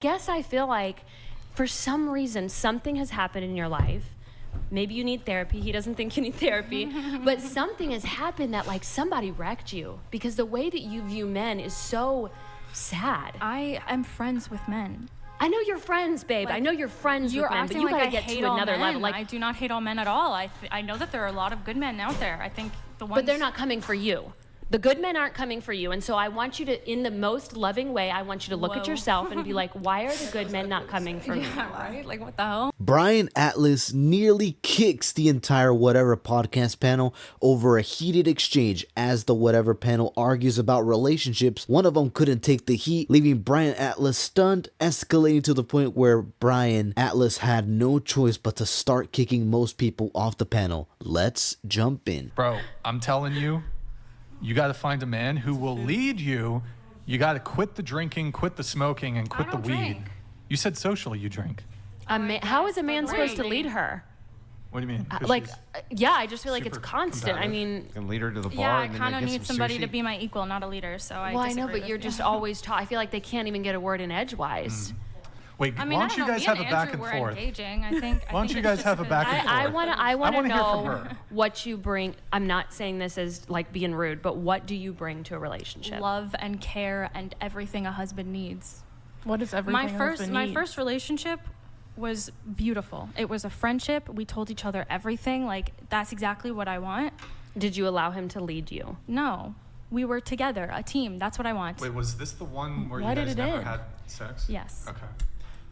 Guess I feel like for some reason something has happened in your life. Maybe you need therapy. He doesn't think you need therapy. But something has happened that like somebody wrecked you, because the way that you view men is so sad. I am friends with men. I know you're friends, babe. Like, I know you're friends you're with men, but acting you like gotta I get hate to all another men. level. Like, I do not hate all men at all. I know that there are a lot of good men out there. I think the ones. but they're not coming for you. The good men aren't coming for you. And so I want you to, in the most loving way, I want you to look at yourself and be like, why are the good men not coming for me? Yeah, right? Like, what the hell? Brian Atlas nearly kicks the entire Whatever podcast panel over a heated exchange. As the Whatever panel argues about relationships, one of them couldn't take the heat, leaving Brian Atlas stunned, escalating to the point where Brian Atlas had no choice but to start kicking most people off the panel. Let's jump in. Bro, I'm telling you, you got to find a man who will lead you. You got to quit the drinking, quit the smoking, and quit the don't weed. drink. You said socially you drink. How is a man supposed to lead her? What do you mean? 'Cause Like, she's- yeah, I just feel like it's super constant. I combative. mean, Can lead her to the bar. Yeah, I and then kind they of get need some somebody sushi. to be my equal, not a leader. So I well, I know, disagree but with you're you. just always I feel like they can't even get a word in edgewise. Wait, I mean, why I don't don't you know. guys Me have and a back Andrew and were forth? engaging. I think. Why don't you guys have a back and forth? I want to hear from know her. what you bring. I'm not saying this as like being rude, but what do you bring to a relationship? Love and care and everything a husband needs. What is everything My first relationship was beautiful. It was a friendship. We told each other everything. Like, that's exactly what I want. Did you allow him to lead you? No, we were together, a team. That's what I want. Wait, was this the one where Why you did guys it never end? had sex? Yes. Okay.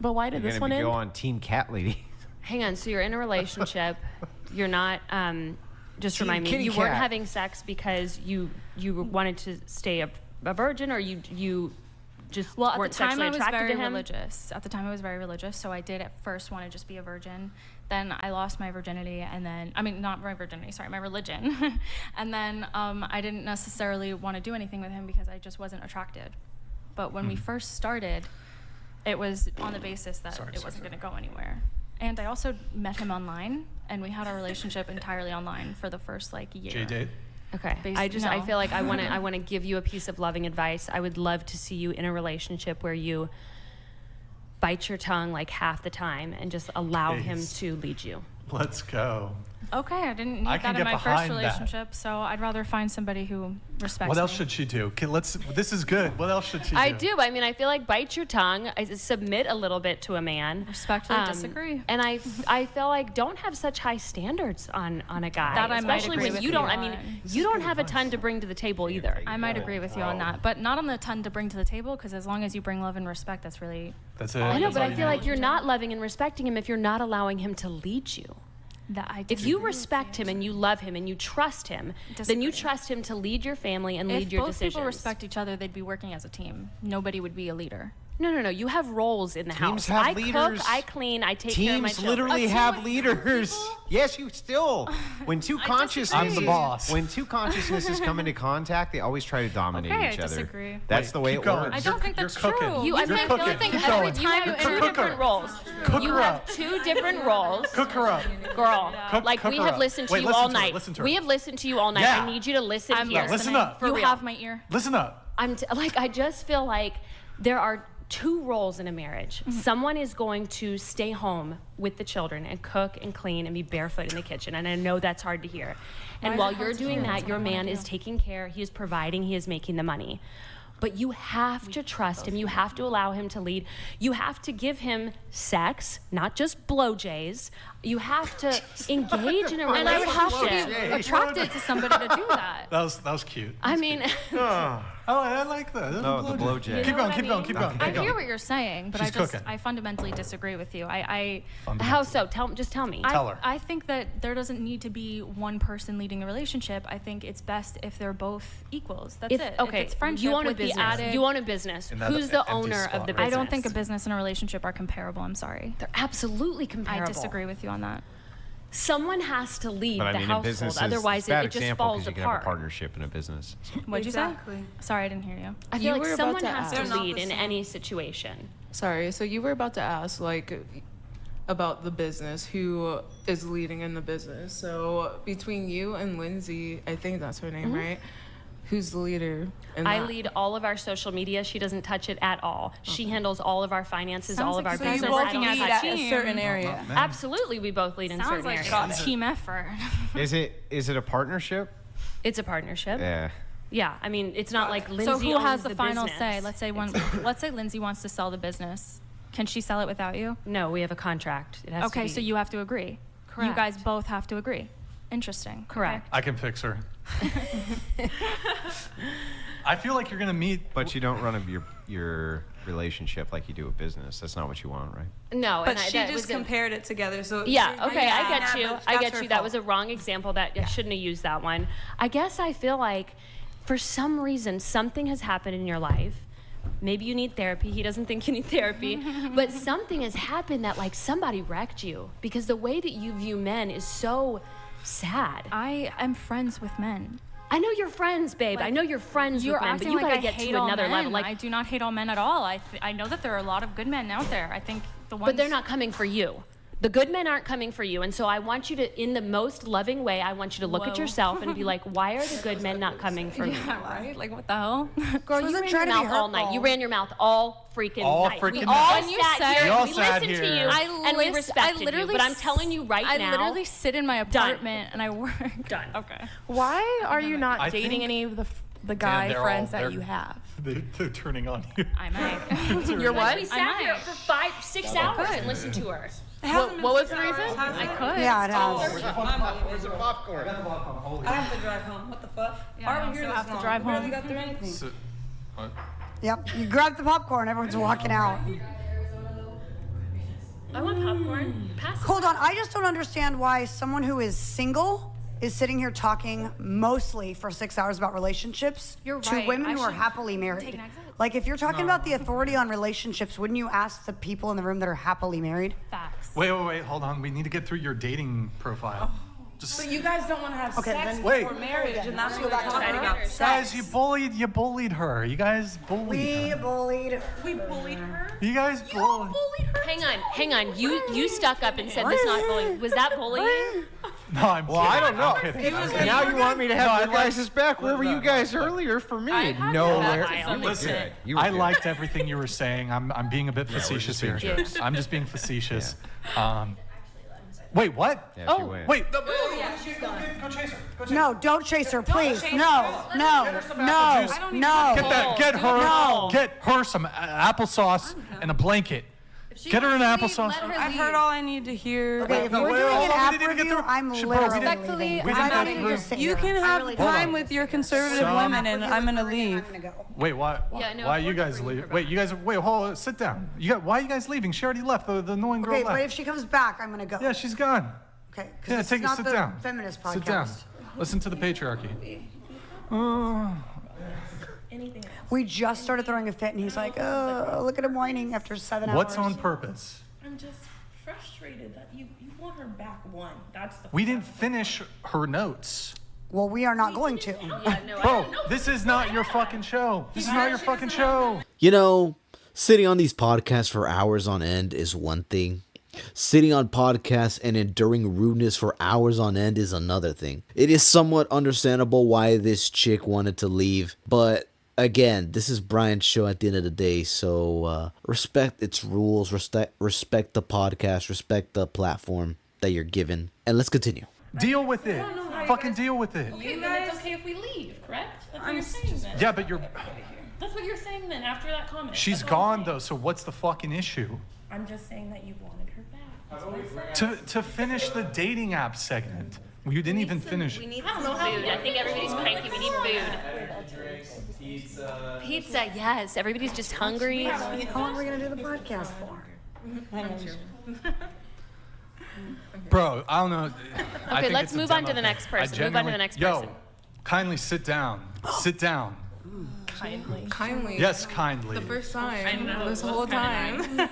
But why did You're this gonna one go end? on Team Cat Lady. Hang on. So you're in a relationship. You're not. Just Team remind me. kitty You weren't cat. having sex because you wanted to stay a virgin, or you just Well, at weren't the time sexually I was attracted very to him. religious. At the time I was very religious, so I did at first want to just be a virgin. Then I lost my virginity, and then not my virginity, sorry, my religion. And then I didn't necessarily want to do anything with him because I just wasn't attracted. But when we first started, it was on the basis that it wasn't going to go anywhere. And I also met him online, and we had our relationship entirely online for the first year. J-date? Okay. I No. feel like I want to give you a piece of loving advice. I would love to see you in a relationship where you bite your tongue like half the time and just allow him Please. to lead you. Let's go. Okay, I didn't I need can that in get my first behind that. relationship, so I'd rather find somebody who respects What else me. should she do? Okay, this is good. What else should she do? I do. I mean, I feel like bite your tongue, submit a little bit to a man. Respectfully disagree. And I feel like don't have such high standards on a guy. That I might especially agree when with you you don't. I on. mean, you don't have a ton to bring to the table either. I might agree with you on that, but not on the ton to bring to the table, because as long as you bring love and respect, that's really That's it. I know, That's but all I you feel need. like you're not loving and respecting him if you're not allowing him to lead you. that I If disagree you with respect him and you love him and you trust him, then you Disagree. trust him to lead your family and If lead your both decisions. people respect each other, they'd be working as a team. Nobody would be a leader. No. You have roles in the Teams house. have I leaders. cook, I clean, I take care of my Teams children. literally A team have with leaders. Yes, you still. When two consciousnesses, I'm the boss. When two consciousnesses come into contact, they always try to dominate Okay, I each other. disagree. That's the way keep it going. works. I don't think You're that's cooking. true. I You're think cooking. think Keep every going. time you have two Cook her. different roles. Cook You her have up. two different roles. Cook her up. Girl, Cook- like cook we her have up. listened to Wait, you listen all to her, night. listen to her. We have listened to you all night. Yeah. I need you to listen I'm here. listen up. For You real. have my ear. Listen up. I just feel like there are two roles in a marriage. Someone is going to stay home with the children and cook and clean and be barefoot in the kitchen. And I know that's hard to hear. And Why is while it hard you're to doing hear? that, That's what your I wanna man is do. taking care, he is providing, he is making the money. But you have to trust him. You have to allow him to lead. You have to give him sex, not just blowjays. You have to engage in a And I would have to relationship. be attracted to somebody to do that. That was cute. I mean, Oh, I like that. No, the blowjay. Keep know going, what keep I going, mean? keep going. I keep hear going. what you're saying, but She's cooking. I fundamentally disagree with you. how so? Just tell me. Tell her. I think that there doesn't need to be one person leading the relationship. I think it's best if they're both equals. That's it. Okay, If it's friendship you own a with the business. added, You own a business. In that Who's the empty owner spot of the right business? I don't think a business and a relationship are comparable. I'm sorry. They're absolutely comparable. I disagree with you on that. Someone has to lead But I the mean, in household, business, otherwise it's a bad it just example falls because you can apart. have a partnership in a business. What'd you Exactly. say? Sorry, I didn't hear you. I You feel like were about someone to has ask. to They're not lead the in same. any situation. Sorry, so you were about to ask, like, about the business, who is leading in the business. So between you and Lindsay, I think that's her name, right? Who's the leader? In I that? lead all of our social media. She doesn't touch it at all. She handles all of our finances, Sounds all of like our so you business. both I don't lead touch at it. a a certain area. Absolutely, we both lead in Sounds certain like areas. a team effort. Is it a partnership? It's a partnership. Yeah. Yeah, I mean, it's not like Lindsay So who owns has the final business. say? Let's say Lindsay wants to sell the business. Can she sell it without you? No, we have a contract. It has to Okay, be. so you have to agree. You Correct. guys both have to agree. Interesting. Correct. Okay. I can fix her. I feel like you're gonna meet. But you don't run your relationship like you do a business. That's not what you want, right? No, But and she that just was a- compared it together, so Yeah, okay, I Yeah, get you. but I that's get her you. That fault. was a wrong example. That I shouldn't have used that one. I guess I feel like for some reason something has happened in your life. Maybe you need therapy. He doesn't think you need therapy. But something has happened that like somebody wrecked you because the way that you view men is so sad. I am friends with men. I know you're friends, babe. I know you're friends You're with men, but acting you like gotta I get hate to all another men. level. Like, I do not hate all men at all. I know that there are a lot of good men out there. I think the ones. but they're not coming for you. The good men aren't coming for you. And so I want you to, in the most loving way, I want you to look at Whoa. yourself and be like, why are the good men not coming for me? Yeah, right? Like, what the hell? Girl, you wasn't ran your trying to be mouth all night. hurtful. You ran your mouth all freaking All night. freaking We night. all When you sat said- here. We all We sat listened here. to you, and we respected you. But I'm telling you right now. I literally sit in my apartment and I work. Done. Okay. Why are you not I dating think- any of the guy they're friends all- that they're- you have? They're turning on you. I might. You're what? We sat here for 5-6 hours and listened to her. What was the reason? I could. Yeah, it has. Where's the popcorn? I have to drive home. What the fuck? Yeah, I also have to drive home. got through anything. So- what? Yep. You grab the popcorn. Everyone's walking out. I want popcorn. Pass it. Hold on. I just don't understand why someone who is single is sitting here talking mostly for 6 hours about relationships You're to right. women I who are should happily take married. an exit. Like, if you're talking about the authority on relationships, wouldn't you ask the people in the room that are happily married? Facts. Wait, hold on. We need to get through your dating profile. Just But you guys don't want to have sex then- Wait. before marriage, and that's what we're back to talking that. about. guys, you bullied her. You guys bullied We her. bullied. We bullied her. You guys bullied. Hang on. You stuck up and said that's not bullying. Was that bullying? No, I'm Well, I don't know. kidding. Now you want me to have No, your I like- guys' back. Where were you guys earlier for me? had Nowhere. your back to some You were extent. good. You were I good. liked everything you were saying. I'm being a bit facetious just here. being I'm just being facetious. Wait, what? Yeah, she went. Wait. No, don't chase her, please. No, no, no, no. Get her some applesauce and a blanket. Get her an applesauce. I've heard all I need to hear. Okay, if No, we're wait, doing hold an on, we app didn't even get review, through- I'm Bro, we literally didn't- Respectfully, leaving. we I'm didn't not get even through- gonna sit You here. can I have really time don't. with your conservative Some- women, and I'm gonna leave. I'm gonna go. Wait, what? Yeah, no, Why if you we're guys agreeing leave? for Wait, you guys. Wait, hold on. Sit down. Why are you guys leaving? She already left. The annoying girl Okay, but left. if she comes back, I'm gonna go. Yeah, she's gone. Okay, because Yeah, it's take it. not Sit the down. feminist podcast. Sit down. Listen to the patriarchy. We just started throwing a fit, and he's like, "Oh, look at him whining after 7 hours." What's on purpose? I'm just frustrated that you want her back one. That's the. We didn't finish her notes. Well, we are not going to. Bro, this is not your fucking show. This is not your fucking show. You know, sitting on these podcasts for hours on end is one thing. Sitting on podcasts and enduring rudeness for hours on end is another thing. It is somewhat understandable why this chick wanted to leave, but again, this is Brian's show at the end of the day, so respect its rules, respect the podcast, respect the platform that you're given, and let's continue. Deal with it. Fucking deal with it. You guys. It's okay if we leave, correct? That's what you're saying then. Yeah, but you're. That's what you're saying then. After that comment. She's That's what I'm gone saying. though. So what's the fucking issue? I'm just saying that you wanted her back. That's what I said. To finish the dating app segment, you didn't even finish. We need some food. I think everybody's cranky. We need food. Pizza, yes. Everybody's just hungry. How long are we gonna do the podcast for? Bro, I don't know. I think let's it's a move on to demo the next thing. I person. Move on to the next Yo, person. kindly sit down. Sit down. Kindly. Yes, kindly. The first time. This whole time.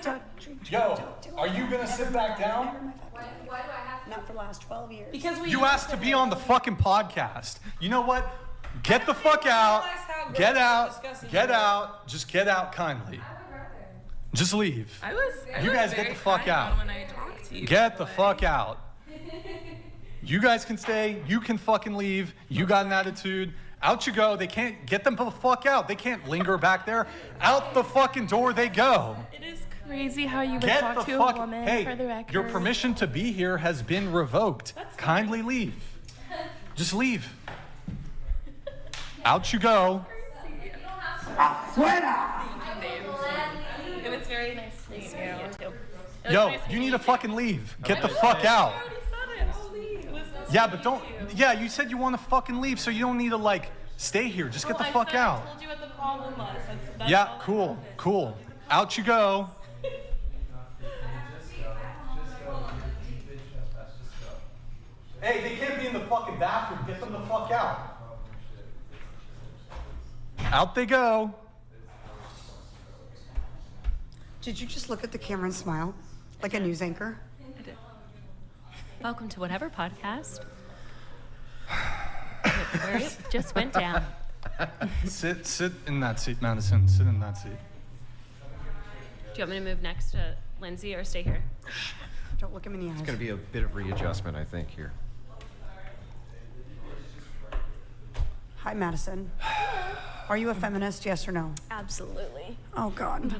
Yo, are you gonna sit back down? Not for the last 12 years. Because we You asked to be on the fucking podcast. You know what? Get the fuck out. Get out. Get out. Just get out kindly. Just leave. You guys get the fuck out. When I talked to you. Get the fuck out. You guys can stay. You can fucking leave. You got an attitude. Out you go. They can't get them the fuck out. They can't linger back there. Out the fucking door they go. It is crazy how you would Get talk the to fuck. a woman Hey, for the record. your permission to be here has been revoked. Kindly leave. Just leave. Out you go. It was very nice to meet you. Yo, you need to fucking leave. Get the fuck out. Yeah, but don't. Yeah, you said you want to fucking leave, so you don't need to like stay here. Just get the fuck out. I told you what the problem was. That's Yeah, all that cool, happened. cool. Out you go. Hey, they can't be in the fucking bathroom. Get them the fuck out. Out they go. Did you just look at the camera and smile like a news anchor? Welcome to whatever podcast. Where it just went down. Sit in that seat, Madison. Sit in that seat. Do you want me to move next to Lindsay or stay here? Don't look him in the eyes. It's going to be a bit of readjustment, I think, here. Hi, Madison. Are you a feminist, yes or no? Absolutely. Oh, God.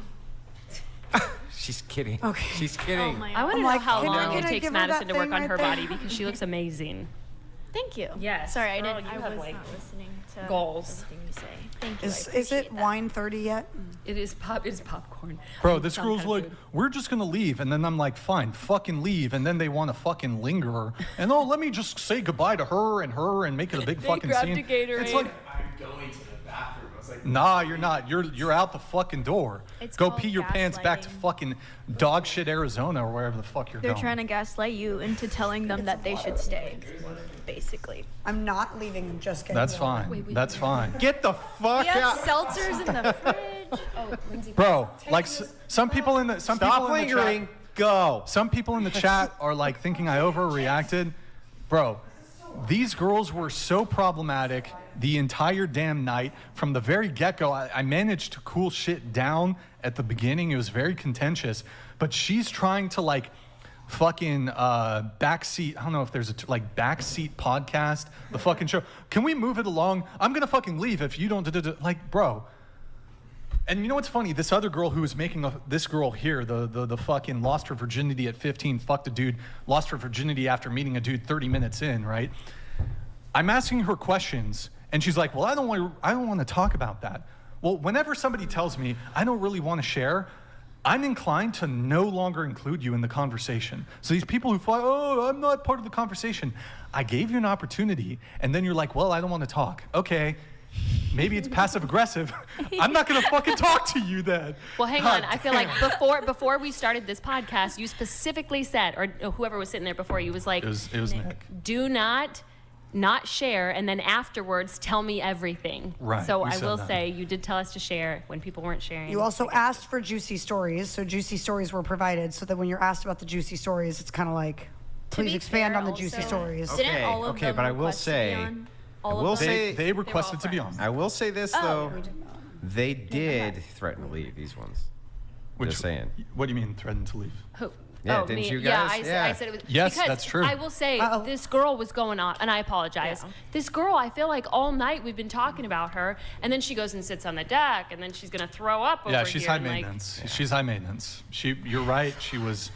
She's kidding. Okay. She's kidding. I want to I'm know like, how can long I it takes give her Madison that to work thing on right her there? body because she looks amazing. Thank you. Yes. Sorry, I Girl, didn't. you I have, was like, not listening to goals. everything you say. Thank you. Is it wine 30 yet? It is it's popcorn. Bro, this Some girl's kind of like, food. we're just gonna leave. And then I'm like, fine, fucking leave. And then they wanna fucking linger. And oh, let me just say goodbye to her and make it a big fucking grabbed scene. a Gatorade. It's like, I'm going to the bathroom. I was like, nah, you're not. You're out the fucking door. It's Go called pee your pants back to gaslighting. fucking dog shit Arizona or wherever the fuck you're They're going. trying to gaslight you into telling them that they should stay, basically. I'm not leaving. I'm just getting That's water. fine. That's fine. Get the fuck We have out. seltzers in the fridge. Bro, like some people in the Stop people in the lingering. chat, Go. some people in the chat are like thinking I overreacted. Bro, these girls were so problematic the entire damn night. From the very get-go, I managed to cool shit down at the beginning. It was very contentious, but she's trying to like fucking backseat. I don't know if there's a like backseat podcast. The fucking show. Can we move it along? I'm gonna fucking leave if you don't. Like, bro. And you know what's funny? This other girl who was making this girl here, the fucking lost her virginity at 15, fucked a dude, lost her virginity after meeting a dude 30 minutes in, right? I'm asking her questions, and she's like, well, I don't want to talk about that. Well, whenever somebody tells me I don't really want to share, I'm inclined to no longer include you in the conversation. So these people who fly, oh, I'm not part of the conversation. I gave you an opportunity, and then you're like, well, I don't want to talk. Okay. Maybe it's passive aggressive. I'm not gonna fucking talk to you then. Well, hang God on. I feel like before we started this podcast, you specifically said, or whoever was sitting there before you was like, It was Nick. do not share, and then afterwards tell me everything. Right, So we I said will that. say you did tell us to share when people weren't sharing. You also asked for juicy stories, so juicy stories were provided. So that when you're asked about the juicy stories, it's kind of like, please be expand fair on the juicy also- stories. Didn't all of Okay, them but I will request to be say, on? I All of will them? say, They requested to be on. I will say this though. We did not. They did threaten to leave these ones. Just saying. What do you mean threatened to leave? Who? Yeah, oh, didn't me. you Yeah, guys? I said it was. Yes, because that's true. I will say Uh-oh. this girl was going on, and I apologize. Yeah. This girl, I feel like all night we've been talking about her, and then she goes and sits on the deck, and then she's gonna throw up over Yeah, she's here. high and, like, maintenance. She's high maintenance. You're right. She was.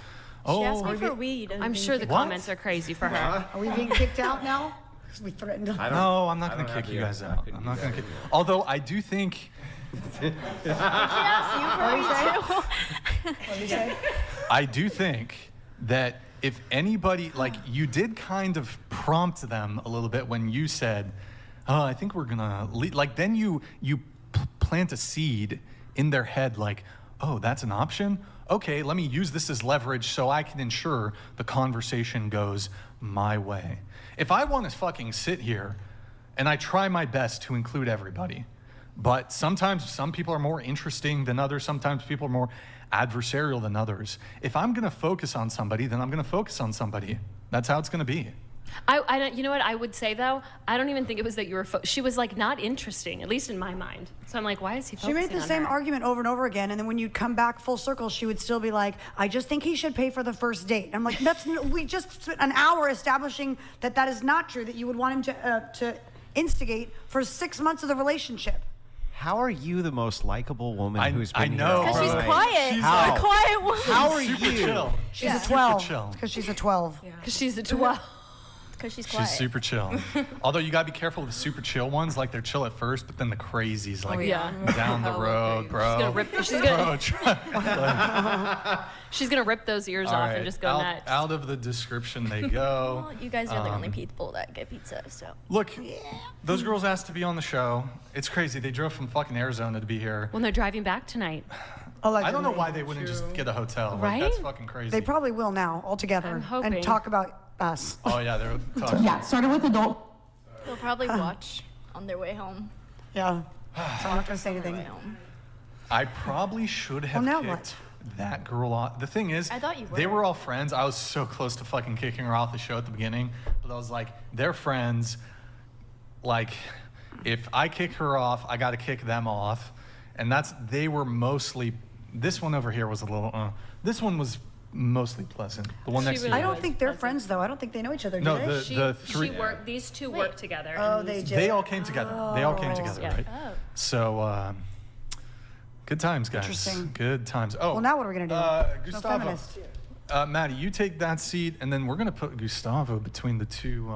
Oh, She asked me for weed. and I'm didn't sure the give- What? comments are crazy for her. Are we being kicked out now? Because we threatened to. no, I'm not gonna kick you guys out. I'm not gonna kick. Although I do think. What did you say? I do think that if anybody, like, you did kind of prompt them a little bit when you said, oh, I think we're gonna leave. Like, then you plant a seed in their head, like, oh, that's an option? Okay, let me use this as leverage so I can ensure the conversation goes my way. If I want to fucking sit here and I try my best to include everybody, but sometimes some people are more interesting than others, sometimes people are more adversarial than others. If I'm gonna focus on somebody, then I'm gonna focus on somebody. That's how it's gonna be. I don't, you know what I would say though? I don't even think it was that you were. She was like not interesting, at least in my mind. So I'm like, why is he She focusing made the on same her? argument over and over again, and then when you'd come back full circle, she would still be like, "I just think he should pay for the first date." I'm like, we just spent an hour establishing that that is not true. That you would want him to instigate for 6 months of the relationship. How are you the most likable woman who's been I know. here? Because she's all night? quiet. She's How? like, Quiet woman. How are super you? chill. She's a super 12. chill. Because she's a 12. Because she's a 12. Because she's quiet. She's super chill. Although you gotta be careful with the super chill ones. Like they're chill at first, but then the crazies like yeah. down the road, bro. She's gonna rip. She's gonna, Bro, she's gonna rip those ears All off right, and just go out, nuts. out of the description they go. Well, you guys are the only people that get pizza, so. Look, those girls asked to be on the show. It's crazy. They drove from fucking Arizona to be here. When they're driving back tonight. I don't know why they wouldn't just get a hotel. Like, Right? that's fucking crazy. They probably will now, all together, I'm hoping. and talk about us. Oh yeah, they're talking. started with adult. They'll probably watch on their way home. Yeah. So I'm not going to say anything. I probably should have now kicked what? that girl off. The thing is, I thought you they were. were all friends. I was so close to fucking kicking her off the show at the beginning, but I was like, they're friends. Like, if I kick her off, I got to kick them off, and they were mostly. This one over here was a little. This one was mostly pleasant. The one She next really to I you. don't think they're friends, though. I don't think they know each other, do No, they? the three. These two work together. Oh, and they these- do. They all came together. They all came together, Yeah. right? So, good times, guys. Interesting. Good times. Oh. Well, now what are we going to do? No Gustavo. feminist. Maddie, you take that seat, and then we're gonna put Gustavo between the two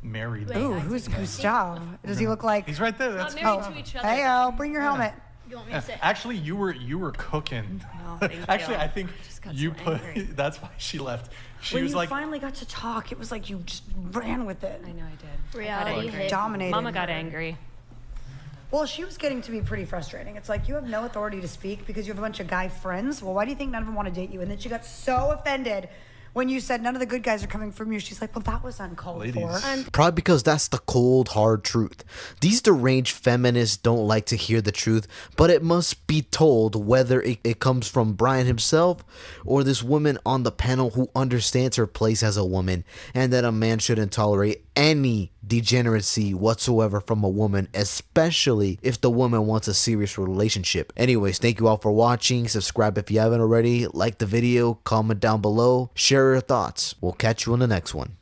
married. Wait. Ooh, who's Gustav? Does he look like... He's right there. That's Not married Oh, to each other. hey-o, bring your helmet. You want me to sit? Actually, you were cooking. Oh, thank you. Actually, I think just got you so put. angry. That's why she left. She When was you like, finally got to talk, it was like you just ran with it. I know I did. Reality hit. Dominated. Mama got angry. Well, she was getting to be pretty frustrating. It's like you have no authority to speak because you have a bunch of guy friends. Well, why do you think none of them want to date you? And then she got so offended when you said none of the good guys are coming from you. She's like, well, that was uncalled Ladies. for. Probably because that's the cold, hard truth. These deranged feminists don't like to hear the truth, but it must be told, whether it comes from Brian himself or this woman on the panel who understands her place as a woman, and that a man shouldn't tolerate any degeneracy whatsoever from a woman, especially if the woman wants a serious relationship. Anyways, thank you all for watching. Subscribe if you haven't already. Like the video, comment down below, share your thoughts. We'll catch you on the next one.